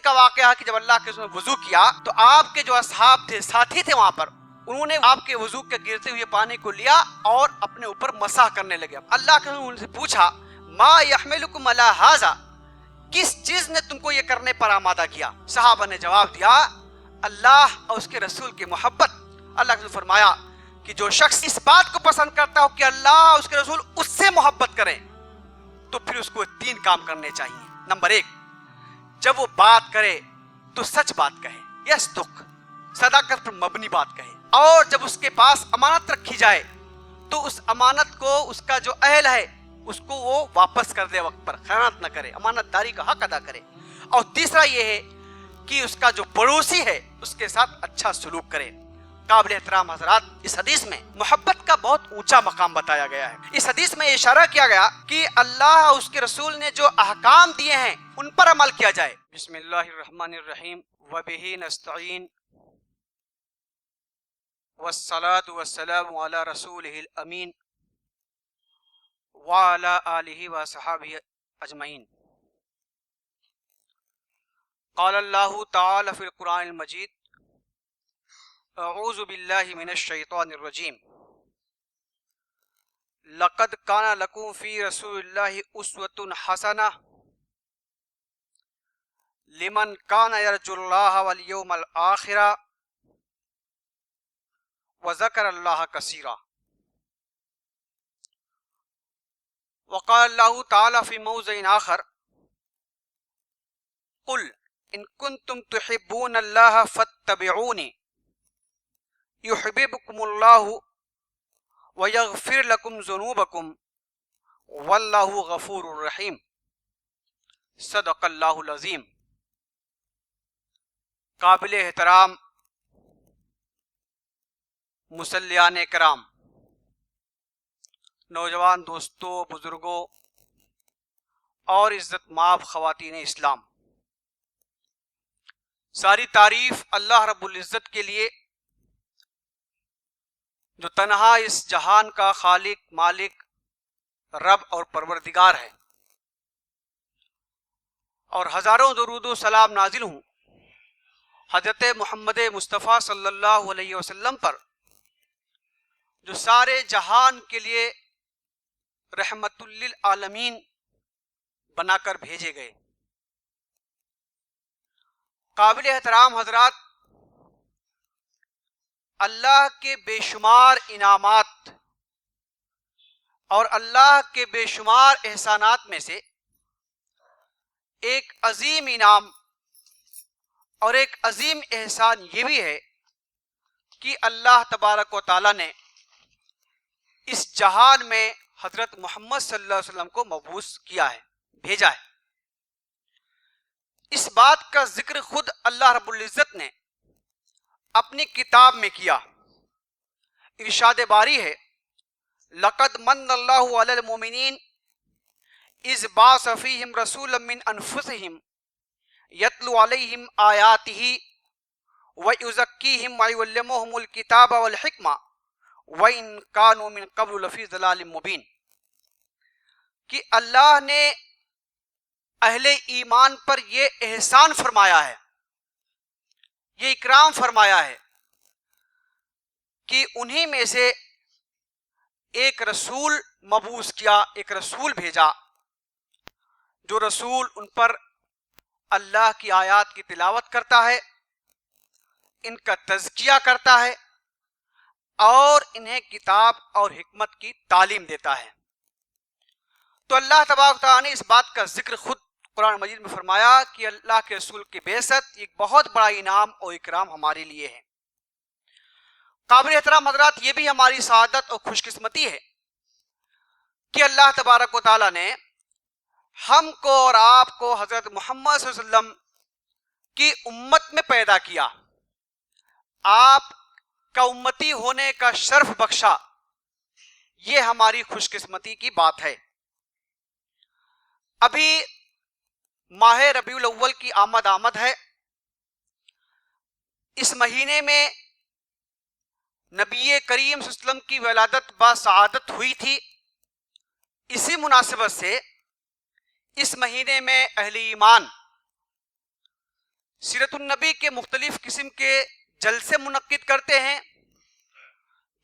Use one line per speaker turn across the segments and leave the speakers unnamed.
کا واقعہ ہے کہ جب اللہ کے رسول نے وضو کیا تو آپ کے جو اصحاب تھے، ساتھی تھے وہاں پر، انہوں نے آپ کے وضو کے گرتے ہوئے پانی کو لیا اور اپنے اوپر مسح کرنے لگے۔ اللہ کے رسول نے پوچھا ما یحملکم علی ھذا، کس چیز نے تم کو یہ کرنے پر آمادہ کیا؟ صحابہ نے جواب دیا اللہ اور اس کے رسول کی محبت۔ اللہ کے رسول فرمایا کہ جو شخص اس بات کو پسند کرتا ہو کہ اللہ اور اس کے رسول اس سے محبت کریں تو پھر اس کو 3 کام کرنے چاہیے۔ نمبر 1، جب وہ بات کرے تو سچ بات کہے، یصدق، صداقت پر مبنی بات کہے، اور جب اس کے پاس امانت رکھی جائے تو اس امانت کو اس کا جو اہل ہے اس کو وہ واپس کر دے، وقت پر خیانت نہ کرے، امانت داری کا حق ادا کرے۔ اور تیسرا یہ ہے کہ اس کا جو پڑوسی ہے اس کے ساتھ اچھا سلوک کرے۔ قابل احترام حضرات، اس حدیث میں محبت کا بہت اونچا مقام بتایا گیا ہے۔ اس حدیث میں اشارہ کیا گیا کہ اللہ اور اس کے رسول نے جو احکام دیے ہیں ان پر عمل کیا جائے۔ بسم اللہ الرحمن الرحیم، وبہ نستعین، والصلاة والسلام علی رسولہ الامین وعلی آلہ وصحبہ اجمعین۔ قال اللہ تعالی فی القرآن المجید اعوذ باللہ من الشیطان الرجیم لقد کان لکم فی رسول اللہ اسوۃ حسنہ لمن کان یرجو اللہ والیوم الآخر وذکر اللہ کثیرا۔ وقال اللہ تعالی فی موضع آخر قل ان کنتم تحبون اللہ فاتبعونی یحببکم اللہ ویغفر لکم ذنوبکم واللہ غفور الرحیم۔ صدق اللہ العظیم۔ قابل احترام مصلیان کرام، نوجوان دوستوں، بزرگوں اور عزت مآب خواتین اسلام، ساری تعریف اللہ رب العزت کے لیے جو تنہا اس جہان کا خالق، مالک، رب اور پروردگار ہے، اور ہزاروں درود و سلام نازل ہوں حضرت محمد مصطفیٰ صلی اللہ علیہ وسلم پر، جو سارے جہان کے لیے رحمت للعالمین بنا کر بھیجے گئے۔ قابل احترام حضرات، اللہ کے بے شمار انعامات اور اللہ کے بے شمار احسانات میں سے ایک عظیم انعام اور ایک عظیم احسان یہ بھی ہے کہ اللہ تبارک و تعالی نے اس جہان میں حضرت محمد صلی اللہ علیہ وسلم کو مبعوث کیا ہے، بھیجا ہے۔ اس بات کا ذکر خود اللہ رب العزت نے اپنی کتاب میں کیا۔ ارشاد باری ہے لقد من اللہ علی المؤمنین اذ بعث فیہم رسولا من انفسہم یتلو علیہم آیاتہ ویزکیہم ویعلمہم الکتاب والحکمہ وَإِن كَانُوا مِن قَبْلُ لَفِي ضَلَالٍ مُبِينٍ، کہ اللہ نے اہل ایمان پر یہ احسان فرمایا ہے، یہ اکرام فرمایا ہے کہ انہی میں سے ایک رسول مبعوث کیا، ایک رسول بھیجا، جو رسول ان پر اللہ کی آیات کی تلاوت کرتا ہے، ان کا تزکیہ کرتا ہے اور انہیں کتاب اور حکمت کی تعلیم دیتا ہے۔ تو اللہ تبارک تعالیٰ نے اس بات کا ذکر خود قرآن مجید میں فرمایا کہ اللہ کے رسول کی بعثت ایک بہت بڑا انعام اور اکرام ہمارے لیے ہے۔ قابل احترام حضرات، یہ بھی ہماری سعادت اور خوش قسمتی ہے کہ اللہ تبارک و تعالیٰ نے ہم کو اور آپ کو حضرت محمد صلی اللہ علیہ وسلم کی امت میں پیدا کیا، آپ کا امتی ہونے کا شرف بخشا۔ یہ ہماری خوش قسمتی کی بات ہے۔ ابھی ماہ ربیع الاول کی آمد ہے۔ اس مہینے میں نبی کریم صلی اللہ علیہ وسلم کی ولادت بسعادت ہوئی تھی۔ اسی مناسبت سے اس مہینے میں اہل ایمان सीरत नबी के मुख्तलिफ किस्म के जलसे मुनक्किद करते हैं,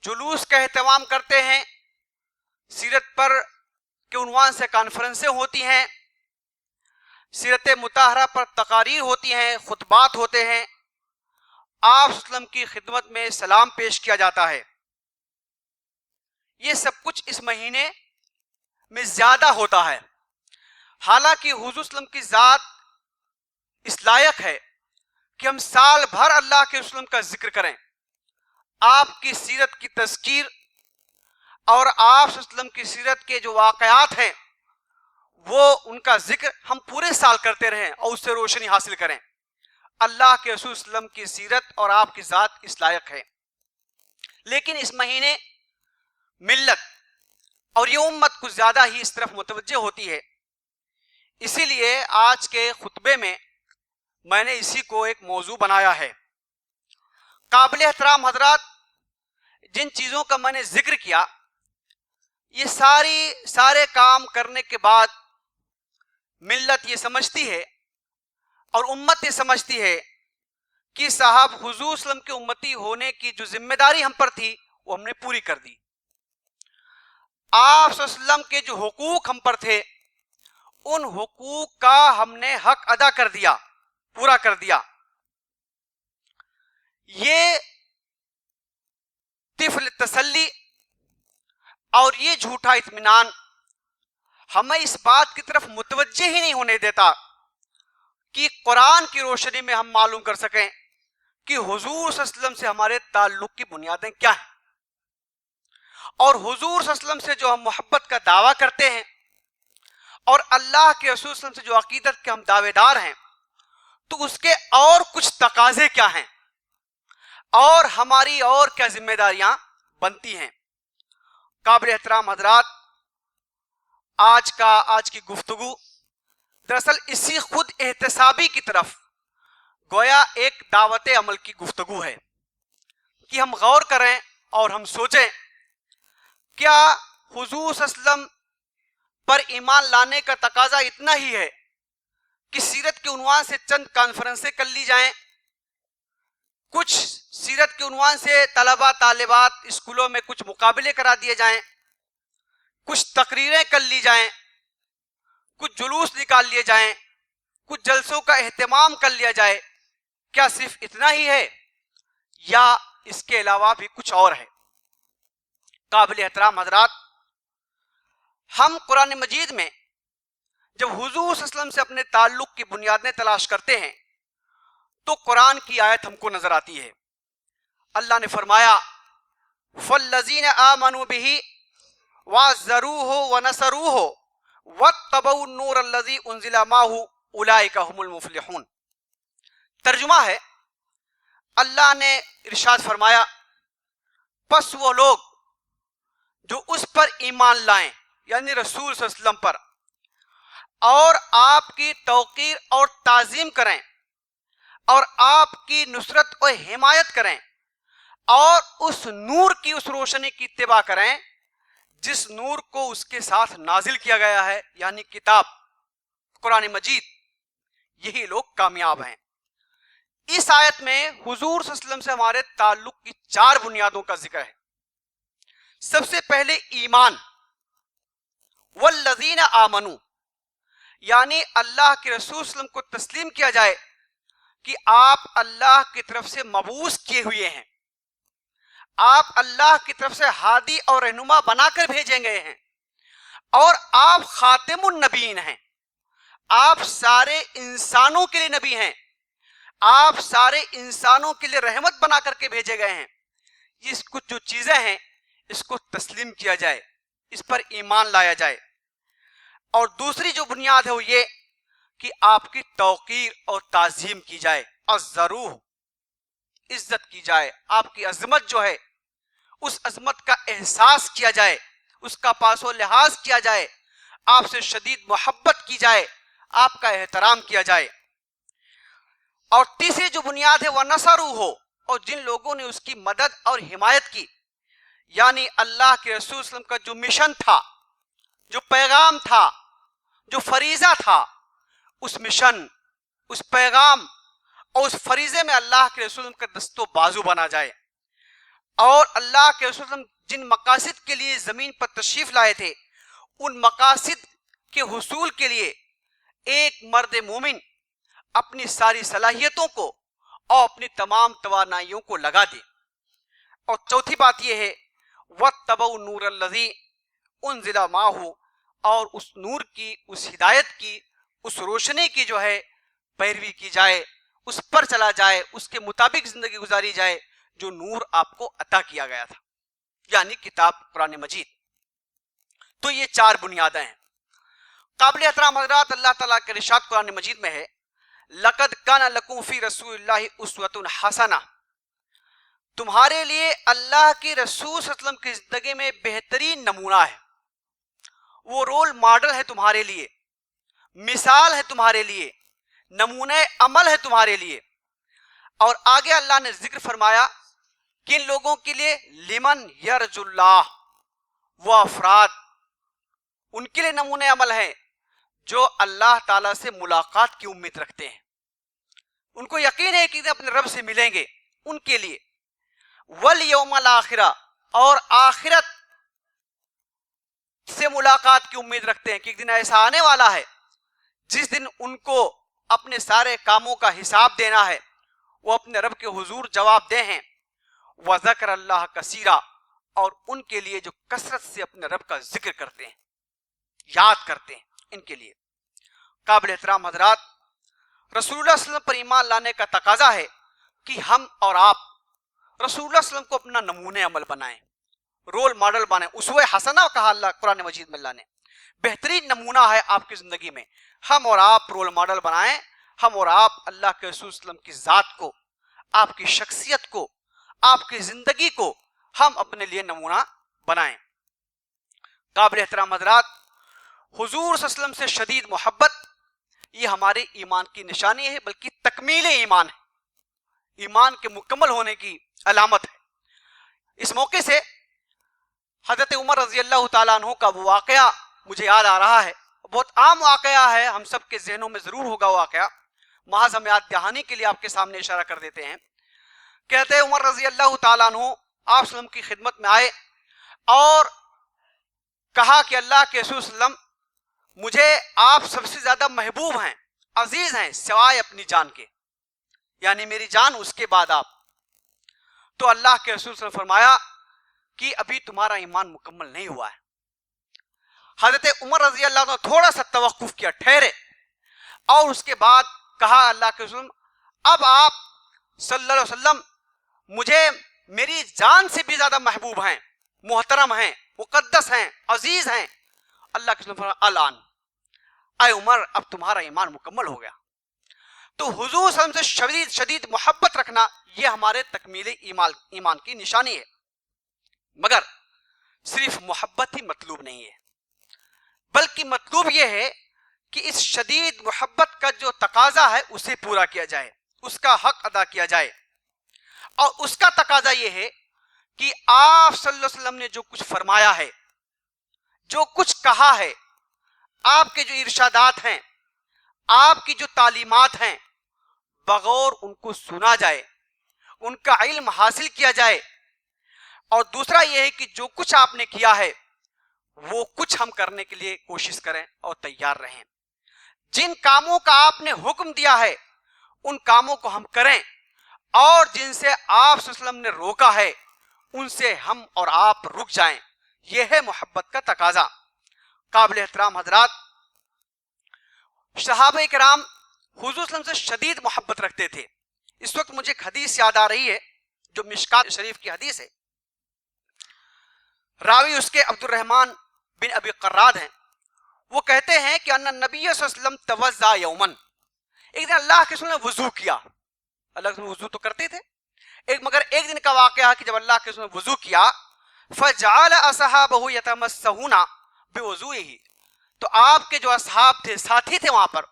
जुलूस का एहतमाम करते हैं, सीरत पर के उन्वान से कॉन्फ्रेंसें होती हैं, सीरत मुताहरा पर तकारीर होती हैं, खुतबात होते हैं, आप वसल्लम की खिदमत में सलाम पेश किया जाता है। ये सब कुछ इस महीने में ज्यादा होता है। हालांकि हुजूर वसल्लम की जात इस लायक है कि हम साल भर अल्लाह के वसल्लम का जिक्र करें, आपकी सीरत की तज़कीर और आप वसल्लम की सीरत के जो वाक़यात हैं वो उनका जिक्र हम पूरे साल करते रहें और उससे रोशनी हासिल करें। अल्लाह के रसूल वसल्लम की सीरत और आपकी ज़ात इस लायक है। लेकिन इस महीने मिल्लत और ये उम्मत कुछ ज़्यादा ही इस तरफ मुतवज्जे होती है, इसीलिए आज के खुतबे में मैंने इसी को एक मौजू बनाया है। काबिल एहतराम हजरात, जिन चीज़ों का मैंने जिक्र किया, ये सारे काम करने के बाद मिल्लत ये समझती है और उम्मत ये समझती है कि साहब हुजूर सल्लम के उम्मती होने की जो जिम्मेदारी हम पर थी वो हमने पूरी कर दी। आप सल्लम के जो हुकूक हम पर थे उन हुकूक का हमने हक अदा कर दिया, पूरा कर दिया। ये तिफल तसल्ली और ये झूठा इत्मीनान हमें इस बात की तरफ मुतवज्जे ही नहीं होने देता कि कुरान की रोशनी में हम मालूम कर सकें कि हुजूर सल्लल्लाहु अलैहि वसल्लम से हमारे ताल्लुक की बुनियादें क्या हैं, और हुजूर सल्लल्लाहु अलैहि वसल्लम से जो हम मोहब्बत का दावा करते हैं और अल्लाह के रसूल सल्लल्लाहु अलैहि वसल्लम से जो अकीदत के हम दावेदार हैं, तो उसके और कुछ तकाजे क्या हैं और हमारी और क्या जिम्मेदारियां बनती हैं। काबिल एहतराम हजरात, आज की गुफ्तगू दरअसल इसी खुद एहतसाबी की तरफ गोया एक दावत अमल की गुफ्तगू है कि हम गौर करें और हम सोचें, क्या हुजूर सल्लल्लाहु अलैहि वसल्लम पर ईमान लाने का तकाजा इतना ही है कि सीरत के उन्वान से चंद कॉन्फ्रेंसें कर ली जाएं, कुछ सीरत के उन्वान से तलबा तालिबात स्कूलों में कुछ मुकाबले करा दिए जाएं, कुछ तकरीरें कर ली जाएं, कुछ जुलूस निकाल लिए जाएं, कुछ जलसों का एहतमाम कर लिया जाए? क्या सिर्फ इतना ही है या इसके अलावा भी कुछ और है? काबिल एहतराम हजरात, हम कुरान मजीद में जब हुजूर सल्लल्लाहु अलैहि वसल्लम से अपने ताल्लुक की बुनियादें तलाश करते हैं तो कुरान की आयत हमको नजर आती है। अल्लाह ने फरमाया, फल्लज़ीना आमनू बिही वज़रूहु व नसरूहु वत्तबऊ नूर अल्लज़ी उन्ज़िला माहु उलाइका हुमुल मुफ़्लिहून। तर्जुमा है, अल्लाह ने इरशाद फरमाया, बस वो लोग जो उस पर ईमान लाएं, यानी रसूल सल्लल्लाहु अलैहि वसल्लम पर, और आपकी तौकीर और ताजीम करें और आपकी नुसरत और हिमायत करें और उस नूर की, उस रोशनी की इत्तिबा करें जिस नूर को उसके साथ नाजिल किया गया है, यानी किताब कुरान मजीद, यही लोग कामयाब हैं। इस आयत में हुजूर सल्लल्लाहु अलैहि वसल्लम से हमारे ताल्लुक की 4 बुनियादों का जिक्र है। सबसे पहले ईमान, वल्लज़ीना आमनू, यानी अल्लाह के रसूल सल्लल्लाहु अलैहि वसल्लम को तस्लीम किया जाए कि आप अल्लाह की तरफ से मबूस किए हुए हैं, आप अल्लाह की तरफ से हादी और रहनुमा बनाकर भेजे गए हैं और आप खातिमुन नबीन हैं, आप सारे इंसानों के लिए नबी हैं, आप सारे इंसानों के लिए रहमत बना करके भेजे गए हैं। ये कुछ जो चीजें हैं इसको तस्लीम किया जाए, इस पर ईमान लाया जाए। और दूसरी जो बुनियाद है वो ये कि आपकी तौकीर और ताजीम की जाए, अज़्ज़रूह, इज्जत की जाए, आपकी अजमत जो है उस अजमत का एहसास किया जाए, उसका पासो लिहाज किया जाए, आपसे शदीद मोहब्बत की जाए, आपका एहतराम किया जाए। और तीसरी जो बुनियाद है वह नसरू हो, और जिन लोगों ने उसकी मदद और हिमायत की, यानी अल्लाह के रसूल सल्लल्लाहु अलैहि वसल्लम का जो मिशन था, जो पैगाम था, जो फरीजा था, उस मिशन, उस पैगाम اور اس فریضے میں اللہ کے رسول کا دست و بازو بنا جائے، اور اللہ کے رسول جن مقاصد کے لیے زمین پر تشریف لائے تھے ان مقاصد کے حصول کے لیے ایک مرد مومن اپنی ساری صلاحیتوں کو اور اپنی تمام توانائیوں کو لگا دے۔ اور چوتھی بات یہ ہے وَاتَّبَعُوا النُّورَ الَّذِي أُنزِلَ مَعَهُ، اور اس نور کی، اس ہدایت کی، اس روشنی کی جو ہے پیروی کی جائے، اس پر چلا جائے، اس کے مطابق زندگی گزاری جائے جو نور آپ کو عطا کیا گیا تھا، یعنی کتاب قرآن مجید۔ تو یہ چار بنیادیں ہیں۔ قابل احترام حضرات، اللہ تعالیٰ کے ارشاد قرآن مجید میں ہے لَقَدْ كَانَ لَكُمْ فِي رَسُولِ اللَّهِ أُسْوَةٌ حَسَنَةٌ، تمہارے لیے اللہ کے رسول صلی اللہ علیہ وسلم کی زندگی میں بہترین نمونہ ہے، وہ رول ماڈل ہے تمہارے لیے، مثال ہے تمہارے لیے، نمونہ عمل ہے تمہارے لیے۔ اور آگے اللہ نے ذکر فرمایا کن لوگوں کے لیے؟ لمن یرجو اللہ، وہ افراد ان کے لیے نمونہ عمل ہے جو اللہ تعالیٰ سے ملاقات کی امید رکھتے ہیں، ان کو یقین ہے کہ اپنے رب سے ملیں گے، ان کے لیے۔ والیوم الآخرہ، اور آخرت سے ملاقات کی امید رکھتے ہیں کہ ایک دن ایسا آنے والا ہے جس دن ان کو اپنے سارے کاموں کا حساب دینا ہے، وہ اپنے رب کے حضور جواب دے ہیں۔ وذکر اللہ کثیرا، اور ان کے لیے جو کثرت سے اپنے رب کا ذکر کرتے ہیں، یاد کرتے ہیں، ان کے لیے۔ قابل احترام حضرات، رسول اللہ صلی اللہ علیہ وسلم پر ایمان لانے کا تقاضا ہے کہ ہم اور آپ رسول اللہ صلی اللہ علیہ وسلم کو اپنا نمونہ عمل بنائیں، رول ماڈل بنائیں۔ اسوہ حسنہ کہا اللہ قرآن مجید میں، اللہ نے بہترین نمونہ ہے آپ کی زندگی میں، ہم اور آپ رول ماڈل بنائیں، ہم اور آپ اللہ کے رسول صلی اللہ علیہ وسلم کی ذات کو، آپ کی شخصیت کو، آپ کی زندگی کو ہم اپنے لیے نمونہ بنائیں۔ قابل احترام حضرات، حضور صلی اللہ علیہ وسلم سے شدید محبت یہ ہمارے ایمان کی نشانی ہے، بلکہ تکمیل ایمان ہے، ایمان کے مکمل ہونے کی علامت ہے۔ اس موقع سے حضرت عمر رضی اللہ تعالیٰ عنہ کا وہ واقعہ مجھے یاد آ رہا ہے، بہت عام واقعہ ہے، ہم سب کے ذہنوں میں ضرور ہوگا واقعہ، محض ہم یاد دہانی کے لیے آپ کے سامنے اشارہ کر دیتے ہیں۔ کہتے ہیں عمر رضی اللہ تعالیٰ عنہ آپ صلی اللہ علیہ وسلم کی خدمت میں آئے اور کہا کہ اللہ کے رسول صلی اللہ علیہ وسلم مجھے آپ سب سے زیادہ محبوب ہیں، عزیز ہیں، سوائے اپنی جان کے، یعنی میری جان اس کے بعد آپ۔ تو اللہ کے رسول صلی اللہ علیہ وسلم نے فرمایا کہ ابھی تمہارا ایمان مکمل نہیں ہوا ہے۔ حضرت عمر رضی اللہ عنہ تھوڑا سا توقف کیا، ٹھہرے، اور اس کے بعد کہا اللہ کے رسول اب آپ صلی اللہ علیہ وسلم مجھے میری جان سے بھی زیادہ محبوب ہیں، محترم ہیں، مقدس ہیں، عزیز ہیں۔ اللہ کے رسول فرمایا الان، اے عمر اب تمہارا ایمان مکمل ہو گیا۔ تو حضور صلی اللہ علیہ وسلم سے شدید محبت رکھنا یہ ہمارے تکمیل ایمان کی نشانی ہے۔ مگر صرف محبت ہی مطلوب نہیں ہے، بلکہ مطلوب یہ ہے کہ اس شدید محبت کا جو تقاضا ہے اسے پورا کیا جائے، اس کا حق ادا کیا جائے۔ اور اس کا تقاضا یہ ہے کہ آپ صلی اللہ علیہ وسلم نے جو کچھ فرمایا ہے، جو کچھ کہا ہے، آپ کے جو ارشادات ہیں، آپ کی جو تعلیمات ہیں، بغور ان کو سنا جائے، ان کا علم حاصل کیا جائے۔ اور دوسرا یہ ہے کہ جو کچھ آپ نے کیا ہے وہ کچھ ہم کرنے کے لیے کوشش کریں اور تیار رہیں۔ جن کاموں کا آپ نے حکم دیا ہے ان کاموں کو ہم کریں، اور جن سے آپ صلی اللہ علیہ وسلم نے روکا ہے ان سے ہم اور آپ رک جائیں۔ یہ ہے محبت کا تقاضا۔ قابل احترام حضرات، صحابہ کرام حضور صلی اللہ علیہ وسلم سے شدید محبت رکھتے تھے۔ اس وقت مجھے ایک حدیث یاد آ رہی ہے جو مشکات شریف کی حدیث ہے، راوی اس کے عبد الرحمن بن ابی قراد ہیں۔ وہ کہتے ہیں کہ ان نبی صلی اللہ علیہ وسلم توضا یومن، ایک دن اللہ کے رسول نے وضو کیا۔ اللہ کے رسول وضو تو کرتے تھے، مگر ایک دن کا واقعہ ہے کہ جب اللہ کے رسول نے وضو کیا، فجعل اصحابہ یتمسحون بوضوئہ، تو آپ کے جو اصحاب تھے، ساتھی تھے وہاں پر،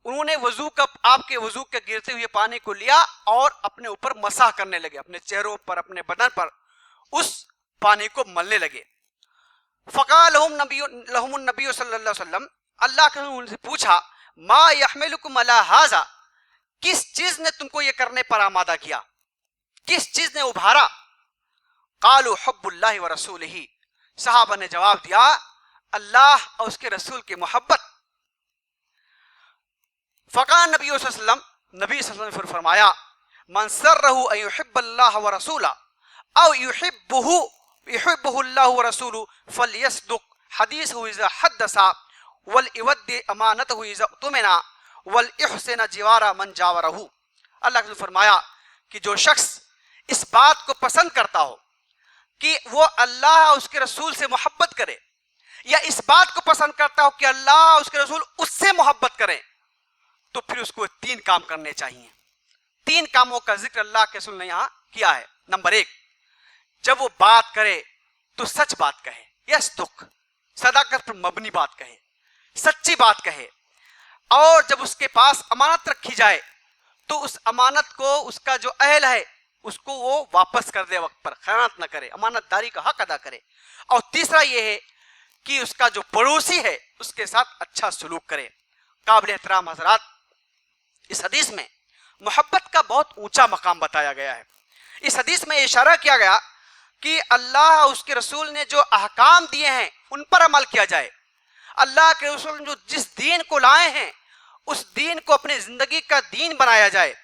انہوں نے وضو کا، آپ کے وضو کے گرتے ہوئے پانی کو لیا اور اپنے اوپر مسح کرنے لگے، اپنے چہروں پر، اپنے بدن پر اس پانی کو ملنے لگے۔ فقال لهم النبی صلی اللہ علیہ وسلم، اللہ کے انہوں سے پوچھا ما یحملکم علی ھذا، किस चीज ने तुमको ये करने पर आमादा किया, किस चीज ने उभारा? कालू हब्बुल्लाहि व रसूलिही, सहाबा ने जवाब दिया अल्लाह और उसके रसूल की मोहब्बत। फ़क़ाल नबी सल्लल्लाहु अलैहि वसल्लम ने फिर फरमाया मन सर्रहु अन युहिब्बल्लाह व रसूला औ युहिब्बुहुल्लाहु व रसूलुहु फलयस्दुक हदीसहु इज़ा हद्दसा वल युद्दि अमानतहु इज़ा उतमिना वल युहसिन जिवारा मन जावरहु। अल्लाह ने फरमाया कि जो शख्स इस बात को पसंद करता हो कि वो अल्लाह और उसके रसूल से मोहब्बत करे, या इस बात को पसंद करता हो कि अल्लाह और उसके रसूल उससे मोहब्बत करें, तो फिर उसको 3 काम करने चाहिए। 3 कामों का जिक्र अल्लाह के रसूल ने यहां किया है। नंबर 1, जब वो बात करे तो सच बात कहे, यस्दुक, सदाकत पर मबनी बात कहे, सच्ची बात कहे। और जब उसके पास अमानत रखी जाए तो उस अमानत को उसका जो अहल है उसको वो वापस कर दे, वक्त पर खयानत न करे, अमानतदारी का हक अदा करे। और तीसरा ये है कि उसका जो पड़ोसी है उसके साथ अच्छा सलूक करे। काबिल एहतराम हजरात, इस हदीस में मोहब्बत का बहुत ऊंचा मकाम बताया गया है। इस हदीस में इशारा किया गया कि अल्लाह उसके रसूल ने जो अहकाम दिए हैं उन पर अमल किया जाए। अल्लाह के रसूल जो जिस दीन को लाए हैं उस दीन को अपनी जिंदगी का दीन बनाया जाए।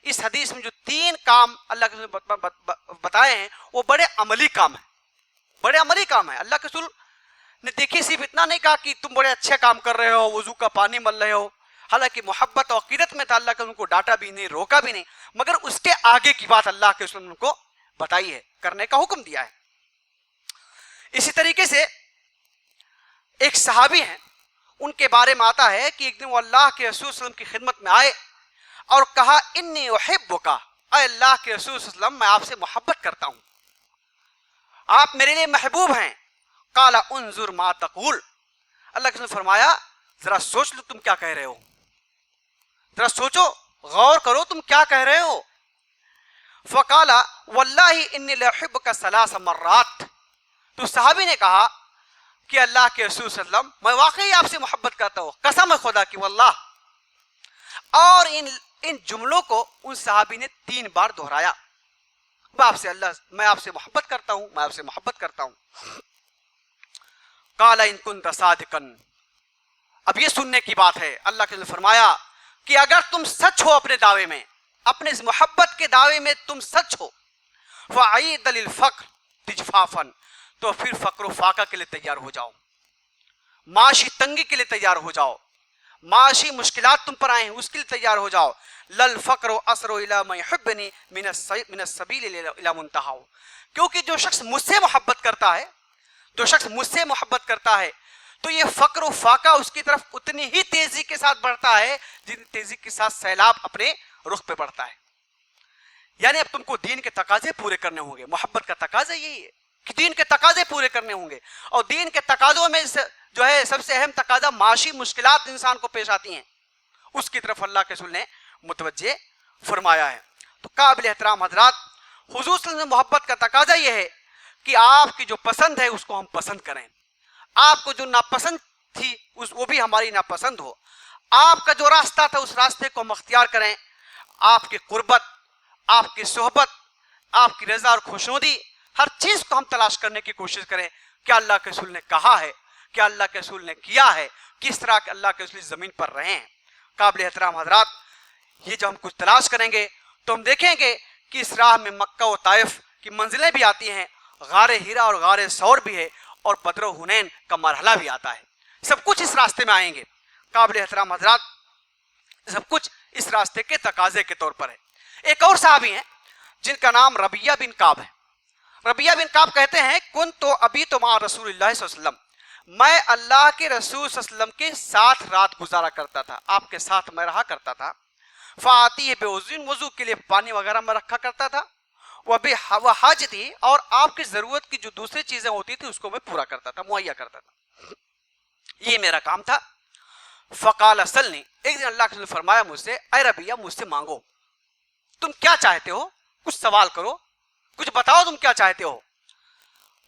इस हदीस में जो 3 काम अल्लाह के रसूल बताए हैं वो बड़े अमली काम है, बड़े अमली काम है। अल्लाह के रसूल ने देखिए सिर्फ इतना नहीं कहा कि तुम बड़े अच्छे काम कर रहे हो, वजू का पानी मल रहे हो, हालांकि मोहब्बत और अकीदत में था, अल्लाह के उनको डांटा भी नहीं, रोका भी नहीं, मगर उसके आगे की बात अल्लाह के रसूल ने उनको बताई है, करने का हुक्म दिया है। इसी तरीके से एक सहाबी हैं, उनके बारे में आता है कि एक दिन वो अल्लाह के रसूल सल्लल्लाहु अलैहि वसल्लम की खिदमत में आए और कहा इन्नी उहिब्बुका, अल्लाह के रसूल सल्लल्लाहु अलैहि वसल्लम मैं आपसे मोहब्बत करता हूं, आप मेरे लिए महबूब हैं। काला उन्जुर मा तक़ूल, अल्लाह के रसूल फरमाया जरा सोच लो तुम क्या कह रहे हो, जरा सोचो, गौर करो तुम क्या कह रहे हो। फ़क़ाला वल्लाहि इन्नी लउहिब्बुका सलास मर्रात, तो सहाबी ने कहा कि अल्लाह के रसूल सल्लल्लाहु अलैहि वसल्लम मैं वाकई आपसे मोहब्बत करता हूँ, कसम है खुदा की वल्लाह। और इन जुमलों को उन सहाबी ने 3 बार दोहराया, मैं आपसे मोहब्बत करता हूँ, मैं आपसे मोहब्बत करता हूँ। काला इन कुन्त सादिकन, अब ये सुनने की बात है। अल्लाह के फरमाया कि अगर तुम सच हो अपने दावे में, अपने इस मोहब्बत के दावे में तुम सच हो, फ़अईद लिल फ़क्र तिजफाफन, तो फिर फ़क्र फाका के लिए तैयार हो जाओ, माशी तंगी के लिए तैयार हो जाओ, माशी मुश्किलात तुम पर आए हैं उसके लिए तैयार हो जाओ। लल फ़क्र असरो इला मन युहिब्बुनी मिनस सबील इला मुंतहा, क्योंकि जो शख्स मुझसे मोहब्बत करता है, जो शख्स मुझसे मोहब्बत करता है तो ये फ़क्र फाका उसकी तरफ उतनी ही तेजी के साथ बढ़ता है जितनी तेजी के साथ सैलाब अपने रुख पे बढ़ता है। यानी अब तुमको दीन के तकाजे पूरे करने होंगे। मोहब्बत का तकाजा यही है कि दीन के तकाजे पूरे करने होंगे, और दीन के तकाजों में जो है सबसे अहम तकाजा माशी मुश्किलात इंसान को पेश आती हैं, उसकी तरफ अल्लाह के रसूल ने मुतवज्जे फरमाया है। तो काबिल एहतराम हजरात, हुजूर सल्लल्लाहु अलैहि वसल्लम मोहब्बत का तकाजा यह है कि आपकी जो पसंद है उसको हम पसंद करें, आपको जो नापसंद थी वो भी हमारी नापसंद हो, आपका जो रास्ता था उस रास्ते को हम अख्तियार करें, आपकी कुर्बत, आपकी सोहबत, आपकी रजा और खुशनुदी, हर चीज को हम तलाश करने की कोशिश करें। क्या अल्लाह के रसूल ने कहा है, क्या अल्लाह के रसूल ने किया है, किस तरह के अल्लाह के रसूल जमीन पर रहे हैं। काबिल एहतराम हजरात, ये जब हम कुछ तलाश करेंगे तो हम देखेंगे कि इस राह में मक्का और ताइफ की मंजिलें भी आती हैं, गारे हीरा और गारे सौर भी है, और बदर हुनैन का मरहला भी आता है। सब कुछ इस रास्ते में आएंगे। काबिल एहतराम हजरात, सब कुछ इस रास्ते के तकाजे के तौर पर है। एक और साहबी हैं जिनका नाम रबिया बिन काब है। रबिया बिन काब कहते हैं कुन तो अभी तो मां रसूलुल्लाह सल्लल्लाहु अलैहि वसल्लम, मैं अल्लाह के रसूल सल्लल्लाहु अलैहि वसल्लम के साथ रात गुजारा करता था, आपके साथ मैं रहा करता था। फाती है बेउज़ुन, वजू के लिए पानी वगैरह में रखा करता था, वह हाज थी, और आपकी जरूरत की जो दूसरी चीजें होती थी उसको मैं पूरा करता था, मुहैया करता था, ये मेरा काम था। फ़क़ाल सल्नी, एक दिन अल्लाह ने फरमाया मुझसे, ऐ रबिया मुझसे मांगो, तुम क्या चाहते हो, कुछ सवाल करो, कुछ बताओ तुम क्या चाहते हो।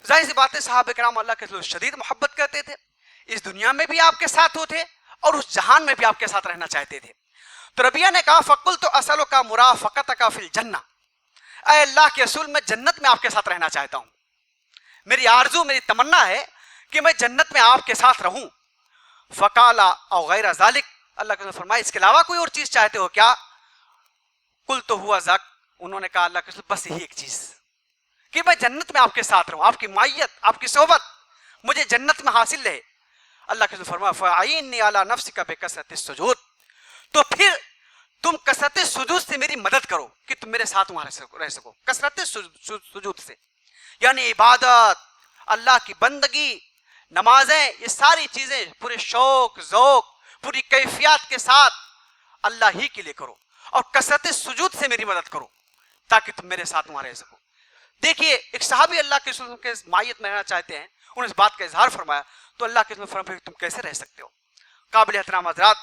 जाहिर सी बात है सहाबा किराम अल्लाह के रसूल शदीद मोहब्बत करते थे, इस दुनिया में भी आपके साथ होते और उस जहान में भी आपके साथ रहना चाहते थे। تو रबिया ने कहा फकुल तो असलो का मुराफकत का फिल जन्ना, अय अल्लाह के रसूल मैं जन्नत में आपके साथ रहना चाहता हूँ, मेरी आरजू मेरी तमन्ना है कि मैं जन्नत में आपके साथ रहूं। फ़काला औ गैर ज़ालिक, अल्लाह के रसूल फरमाया इसके अलावा कोई और चीज चाहते हो क्या? कुल तो हुआ ज़क, उन्होंने कहा अल्लाह के रसूल बस यही एक चीज कि मैं जन्नत में आपके साथ रहूं, आपकी मायत आपकी सोबत मुझे जन्नत में हासिल रहे। अल्लाह के रसूल फरमाया फ़अइन्नी अला नफ्सिका बिकसरतिस सुजूद, तो फिर तुम कसरत सुजूद से मेरी मदद करो कि तुम मेरे साथ वहां रह सको। कसरत सुजूद से यानी इबादत, अल्लाह की बंदगी, नमाजें, ये सारी चीजें पूरे शौक ज़ौक पूरी कैफियत के साथ अल्लाह ही के लिए करो और कसरत सुजूद से मेरी मदद करो ताकि तुम मेरे साथ वहां रह सको। देखिए एक सहाबी अल्लाह के रसूल के मायत में रहना चाहते हैं, उन्होंने इस बात का इजहार फरमाया तो अल्लाह के रसूल फरमाया तुम कैसे रह सकते हो। काबिल एहतराम हज़रात,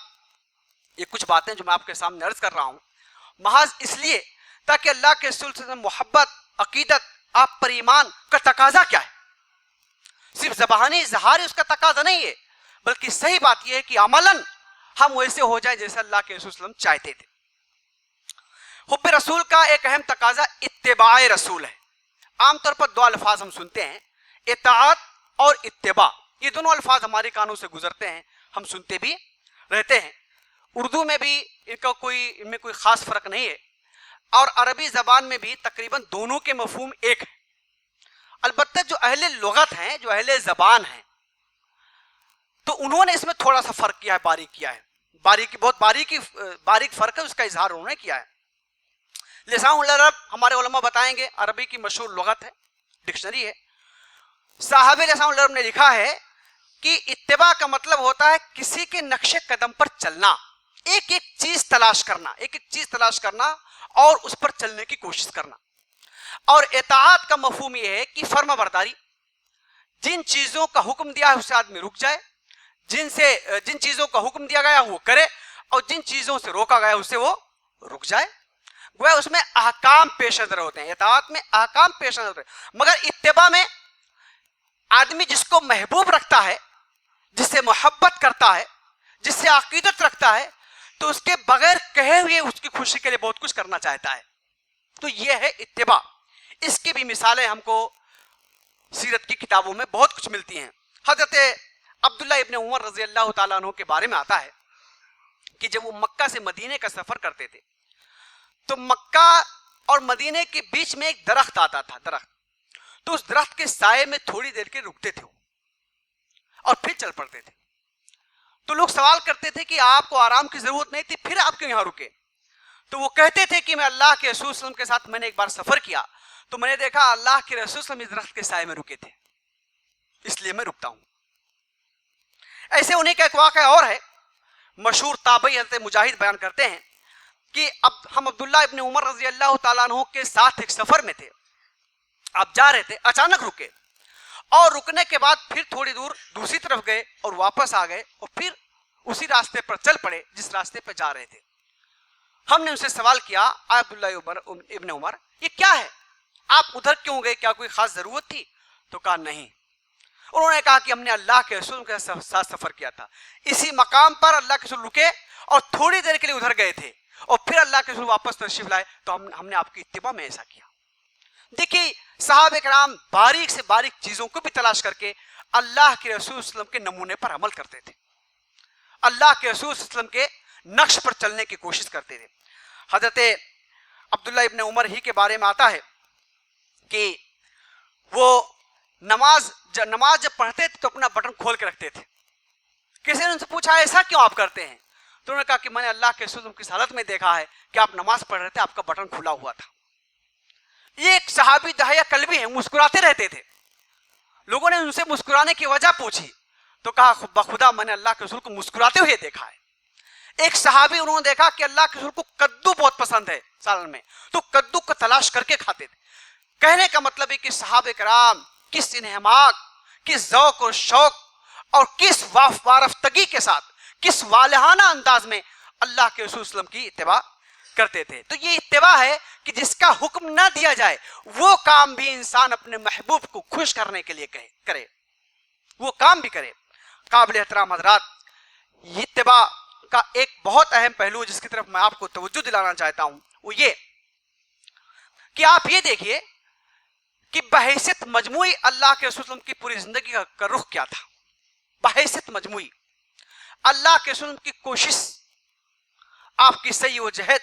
ये कुछ बातें जो मैं आपके सामने अर्ज कर रहा हूँ महज इसलिए ताकि अल्लाह के रसूल से मोहब्बत, अकीदत, आप पर ईमान का तकाजा क्या है, सिर्फ ज़बानी इजहार उसका तकाजा नहीं है, बल्कि सही बात यह है कि अमलन हम वैसे हो जाए जैसे अल्लाह के रसूल चाहते थे। हुब्ब रसूल का एक अहम तकाजा इत्तिबाए रसूल है। आमतौर पर दो अल्फाज हम सुनते हैं, इताअत और इत्तिबा, ये दोनों अल्फाज हमारे कानों से गुजरते हैं, हम सुनते भी रहते हैं। उर्दू में भी इनमें कोई खास फर्क नहीं है और अरबी जबान में भी तकरीबन दोनों के मफहूम एक है। अलबत्ता जो अहले लुगत हैं, जो अहले जबान हैं, तो उन्होंने इसमें थोड़ा सा फर्क किया है, बारीक किया है, बहुत बारीक फर्क है, उसका इजहार उन्होंने किया है। लिसानुल अरब हमारे उलमा बताएंगे अरबी की मशहूर लुगत है, डिक्शनरी है। साहब लिसानुल अरब ने लिखा है कि इत्तिबा का मतलब होता है किसी के नक्शे कदम पर चलना, एक एक चीज तलाश करना और उस पर चलने की कोशिश करना। और इताअत का मफहूम यह है कि फर्माबरदारी, जिन चीजों का हुक्म दिया है उससे आदमी रुक जाए, जिन चीजों का हुक्म दिया गया वो करे और जिन चीजों से रोका गया उससे वो रुक जाए। गोया उसमें अहकाम पेश नजर होते हैं, इताअत में अहकाम पेश नजर होते हैं। मगर इत्तिबा में आदमी जिसको महबूब रखता है, जिससे मोहब्बत करता है, जिससे अकीदत रखता है, तो उसके बगैर कहे हुए उसकी खुशी के लिए बहुत कुछ करना चाहता है। तो यह है इत्तिबा। इसकी भी मिसालें हमको सीरत की किताबों में बहुत कुछ मिलती हैं। हजरत अब्दुल्ला इब्न उमर रजी अल्लाह ताला अन्हु के बारे में आता है कि जब वो मक्का से मदीने का सफर करते थे तो मक्का और मदीने के बीच में एक दरख्त आता था, दरख्त, तो उस दरख्त के साये में थोड़ी देर के रुकते थे और फिर चल पड़ते थे। तो लोग सवाल करते थे कि आपको आराम की जरूरत नहीं थी, फिर आप क्यों यहां रुके? तो वो कहते थे कि मैं अल्लाह के रसूल सल्लल्लाहु अलैहि वसल्लम के साथ मैंने एक बार सफर किया तो मैंने देखा अल्लाह के रसूल सल्लल्लाहु अलैहि वसल्लम इस दरख्त के साये में रुके थे, इसलिए मैं रुकता हूं। ऐसे उन्हीं का एक वाक़या और है, मशहूर ताबई हज़रत मुजाहिद बयान करते हैं कि अब हम अब्दुल्ला इब्न उमर रजी अल्लाह ताला अन्हु के साथ एक सफर में थे, आप जा रहे थे, अचानक रुके और रुकने के बाद फिर थोड़ी दूर दूसरी तरफ गए और वापस आ गए और फिर उसी रास्ते पर चल पड़े जिस रास्ते पर जा रहे थे। हमने उनसे सवाल किया, अब्दुल्ला इब्न उमर ये क्या है, आप उधर क्यों गए, क्या कोई खास जरूरत थी? तो कहा नहीं। उन्होंने कहा कि हमने अल्लाह के रसूल के साथ सफर किया था, इसी मकाम पर अल्लाह के रसूल रुके और थोड़ी देर के लिए उधर गए थे और फिर अल्लाह के रसूल वापस तशरीफ लाए तो हमने आपकी इत्तिबा में ऐसा किया। देखिए सहाबा किराम बारीक से बारीक चीजों को भी तलाश करके अल्लाह के रसूल सल्लल्लाहु अलैहि वसल्लम के नमूने पर अमल करते थे, अल्लाह के रसूल सल्लल्लाहु अलैहि वसल्लम के नक्श पर चलने की कोशिश करते थे। हजरत अब्दुल्ला इब्न उमर ही के बारे में आता है कि वो नमाज जब पढ़ते थे तो अपना बटन खोल के रखते थे। किसी ने उनसे पूछा ऐसा क्यों आप करते हैं? तो उन्होंने कहा कि मैंने अल्लाह के रसूल किस हालत में देखा है कि आप नमाज पढ़ रहे थे, आपका बटन खुला हुआ था। ये एक सहाबी दाहिया कल्बी है, मुस्कुराते रहते थे। लोगों ने उनसे मुस्कुराने की वजह पूछी तो कहा बखुदा मैंने अल्लाह के रसूल को मुस्कुराते हुए देखा है। एक सहाबी उन्होंने देखा कि अल्लाह के रसूल को कद्दू बहुत पसंद है सालन में, तो कद्दू को तलाश करके खाते थे। कहने का मतलब है कि सहाबे कराम किस इन्हमाक, किस ज़ौक़ और शौक और किस वारफ्तगी के साथ, किस वालहाना अंदाज में अल्लाह के रसूल सल्लल्लाहु अलैहि वसल्लम की इत्तिबा करते थे। तो ये इत्तिबा है कि जिसका हुक्म ना दिया जाए वो काम भी इंसान अपने महबूब को खुश करने के लिए करे, वो काम भी करे। काबिल एहतराम हज़रात, इत्तिबा کا ایک بہت اہم پہلو جس کی طرف میں آپ کو توجہ دلانا چاہتا ہوں وہ یہ کہ آپ یہ دیکھیے کہ بحیثیت مجموعی اللہ کے رسول صلی اللہ علیہ وسلم کی پوری زندگی کا رخ کیا تھا. بحیثیت مجموعی اللہ کے رسول کی کوشش، آپ کی سعی و جہد،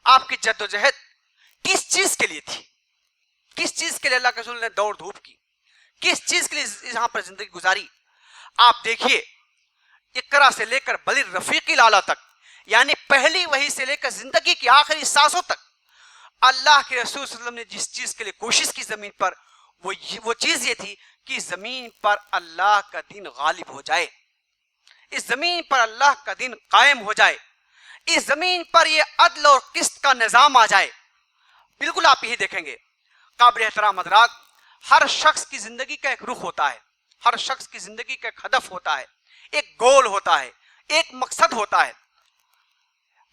آپ کی جد و جہد کس چیز کے لیے تھی؟ کس چیز کے لیے اللہ کے رسول نے دوڑ دھوپ کی؟ کس چیز کے لیے یہاں پر زندگی گزاری؟ آپ دیکھیے اقرا سے لے کر بلی رفیق الاعلیٰ تک، یعنی پہلی وحی سے لے کر زندگی کی آخری سانسوں تک اللہ کے رسول صلی اللہ علیہ وسلم نے جس چیز کے لیے کوشش کی زمین پر وہ چیز یہ تھی کہ زمین پر اللہ کا دین غالب ہو جائے، اس زمین پر اللہ کا دین قائم ہو جائے، اس زمین پر یہ عدل اور قسط کا نظام آ جائے. بالکل آپ یہی دیکھیں گے قابل احترام حضرات، ہر شخص کی زندگی کا ایک رخ ہوتا ہے، ہر شخص کی زندگی کا ایک ہدف ہوتا ہے، ایک گول ہوتا ہے، ایک مقصد ہوتا ہے.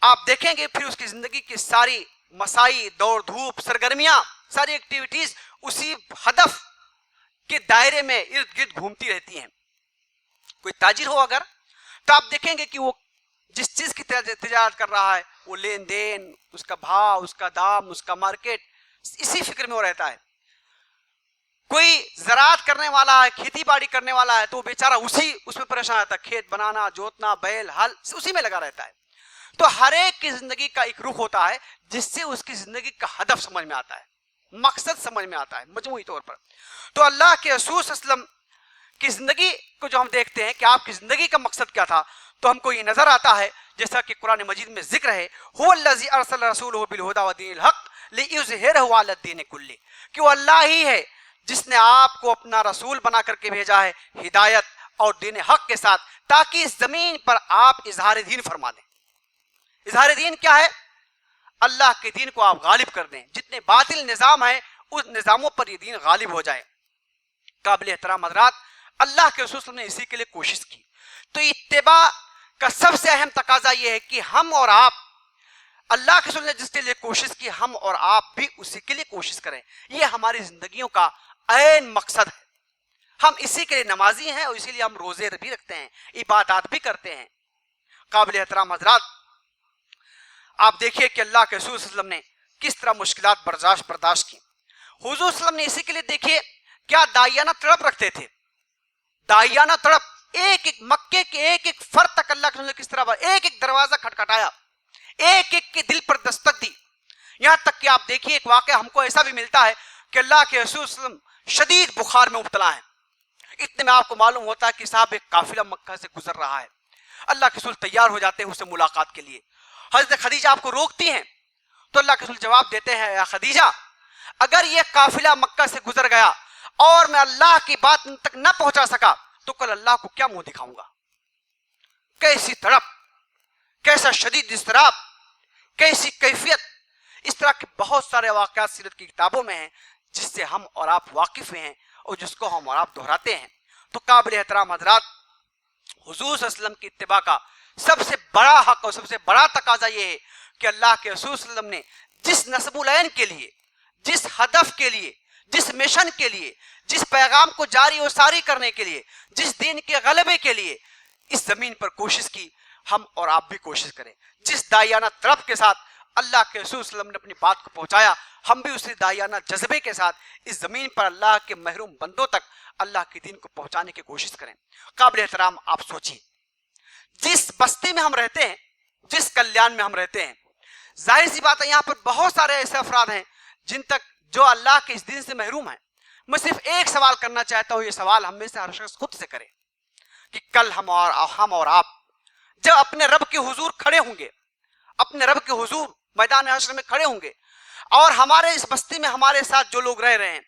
آپ دیکھیں گے پھر اس کی زندگی کی ساری مسائی، دوڑ دھوپ، سرگرمیاں، ساری ایکٹیویٹیز اسی ہدف کے دائرے میں ارد گرد گھومتی رہتی ہیں. کوئی تاجر ہو اگر تو آپ دیکھیں گے کہ وہ جس چیز کی تجارت کر رہا ہے وہ لین دین، اس کا بھاؤ، اس کا دام، اس کا مارکیٹ، اسی فکر میں وہ رہتا ہے. کوئی زراعت کرنے والا ہے، کھیتی باڑی کرنے والا ہے تو وہ بیچارہ اس میں پریشان رہتا ہے، کھیت بنانا، جوتنا، بیل، ہل، اسی میں لگا رہتا ہے. تو ہر ایک کی زندگی کا ایک رخ ہوتا ہے جس سے اس کی زندگی کا ہدف سمجھ میں آتا ہے، مقصد سمجھ میں آتا ہے مجموعی طور پر. تو اللہ کے رسول صلی اللہ علیہ وسلم کی زندگی کو جو ہم دیکھتے ہیں کہ آپ کی زندگی کا مقصد کیا تھا، تو ہم کو یہ نظر آتا ہے جیسا کہ قرآن مجید میں ذکر ہے، هو الذی ارسل رسولہ بالہدی ودین الحق لیظہرہ علی الدین کلہ، کہ وہ اللہ ہی ہے جس نے آپ کو اپنا رسول بنا کر کے بھیجا ہے ہدایت اور دین حق کے ساتھ، تاکہ اس زمین پر آپ اظہار دین فرما دیں. اظہار دین کیا ہے؟ اللہ کے دین کو آپ غالب کر دیں، جتنے باطل نظام ہیں اس نظاموں پر یہ دین غالب ہو جائے. قابل احترام حضرات، اللہ کے رسول صلی اللہ علیہ وسلم نے اسی کے لیے کوشش کی. تو اتباع کا سب سے اہم تقاضا یہ ہے کہ ہم اور آپ، اللہ کے رسول نے جس کے لیے کوشش کی، ہم اور آپ بھی اسی کے لیے کوشش کریں. یہ ہماری زندگیوں کا عین مقصد ہے. ہم اسی کے لیے نمازی ہیں اور اسی لیے ہم روزے بھی رکھتے ہیں، عبادات بھی کرتے ہیں. قابل احترام حضرات، آپ دیکھیے کہ اللہ کے رسول صلی اللہ علیہ وسلم نے کس طرح مشکلات برداشت کی. حضور صلی اللہ علیہ وسلم نے اسی کے لیے دیکھیے کیا داعیانہ تڑپ رکھتے تھے، داعیانہ تڑپ. ایک ایک مکے کے ایک ایک فرد تک اللہ کے رسول نے کس طرح ایک ایک دروازہ کھٹکھٹایا، ایک ایک کے دل پر دستک دی. یہاں تک کہ آپ دیکھیے ایک واقعہ ہم کو ایسا بھی ملتا ہے کہ اللہ کے رسول صلی اللہ علیہ وسلم شدید بخار میں مبتلا ہیں. اتنے میں آپ کو معلوم ہوتا ہے کہ صاحب ایک قافلہ مکہ سے گزر رہا ہے. اللہ کے رسول تیار ہو جاتے ہیں اس سے ملاقات کے لیے. حضرت خدیجہ آپ کو روکتی ہیں تو اللہ کے رسول جواب دیتے ہیں، یا خدیجہ، اگر یہ قافلہ مکہ سے گزر گیا اور میں اللہ کی بات ان تک نہ پہنچا سکا تو کل اللہ کو کیا منہ دکھاؤں گا؟ کیسی تڑپ، کیسا شدید اضطراب، کیسی کیفیت. اس طرح کے بہت سارے واقعات سیرت کی کتابوں میں ہیں جس سے ہم اور آپ واقف ہیں اور جس کو ہم اور آپ دہراتے ہیں. تو قابل احترام حضرات، حضور صلی اللہ علیہ وسلم کی اتباع کا سب سے بڑا حق اور سب سے بڑا تقاضا یہ ہے کہ اللہ کے رسول صلی اللہ علیہ وسلم نے جس نصب العین کے لیے، جس ہدف کے لیے، جس مشن کے لیے، جس پیغام کو جاری و ساری کرنے کے لیے، جس دین کے غلبے کے لیے اس زمین پر کوشش کی، ہم اور آپ بھی کوشش کریں. جس داعیانہ طرف کے ساتھ اللہ کے رسول صلی اللہ علیہ وسلم نے اپنی بات کو پہنچایا، ہم بھی اسی داعیانہ جذبے کے ساتھ اس زمین پر اللہ کے محروم بندوں تک اللہ کے دین کو پہنچانے کی کوشش کریں. قابل احترام آپ سوچیے، جس بستی میں ہم رہتے ہیں، جس کلیان میں ہم رہتے ہیں، ظاہر سی بات ہے یہاں پر بہت سارے ایسے افراد ہیں جن تک جو اللہ کے اس دین سے محروم ہیں. میں صرف ایک سوال کرنا چاہتا ہوں، یہ سوال ہم میں سے ہر شخص خود سے کرے کہ کل ہم اور آپ جب اپنے رب کے حضور کھڑے ہوں گے، اپنے رب کے حضور میدان حشر میں کھڑے ہوں گے، اور ہمارے اس بستی میں ہمارے ساتھ جو لوگ رہ رہے ہیں،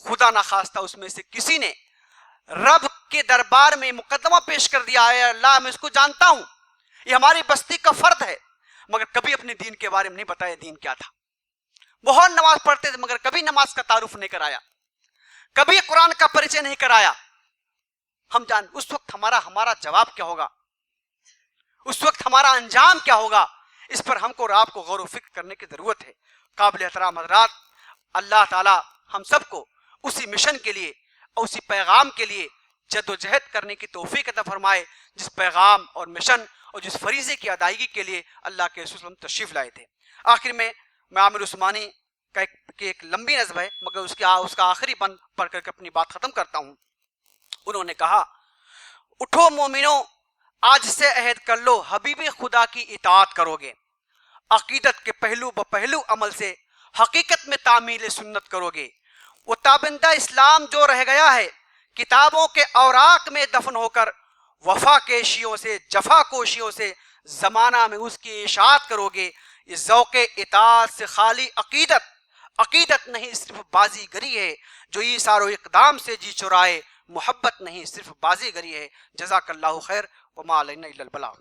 خدا نخواستہ اس میں سے کسی نے رب کے دربار میں مقدمہ پیش کر دیا ہے، اللہ میں اس کو جانتا ہوں، یہ ہماری بستی کا فرد ہے، مگر کبھی اپنے دین کے بارے میں نہیں بتایا دین کیا تھا. بہت نماز پڑھتے تھے مگر کبھی نماز کا تعارف نہیں کرایا، کبھی قرآن کا پریچے نہیں کرایا. ہم جان اس وقت ہمارا جواب کیا ہوگا، اس وقت ہمارا انجام کیا ہوگا، اس پر ہم کو اور آپ کو غور و فکر کرنے کی ضرورت ہے. قابل احترام حضرات، اللہ تعالی ہم سب کو اسی مشن کے لیے اور اسی پیغام کے لیے جد و جہد کرنے کی توفیق عطا فرمائے، جس پیغام اور مشن اور جس فریضے کی ادائیگی کے لیے اللہ کے رسول صلی اللہ علیہ وسلم تشریف لائے تھے۔ آخر میں عامر عثمانی کا ایک لمبی نظم ہے، مگر اس کا آخری بند پڑھ کر کے اپنی بات ختم کرتا ہوں۔ انہوں نے کہا، اٹھو مومنو آج سے عہد کر لو، حبیب خدا کی اطاعت کرو گے، عقیدت کے پہلو بپہلو عمل سے حقیقت میں تعمیل سنت کرو گے، وہ تابندہ اسلام جو رہ گیا ہے کتابوں کے اوراق میں دفن ہو کر وفا کیشیوں سے جفا کوشیوں سے زمانہ میں اس کی اشاعت کرو گے۔ یہ ذوق اطاعت سے خالی عقیدت نہیں صرف بازی گری ہے، جو ایثار و اقدام سے جی چرائے، محبت نہیں صرف بازی گری ہے۔ جزاک اللہ خیر وما علینا الا البلاغ۔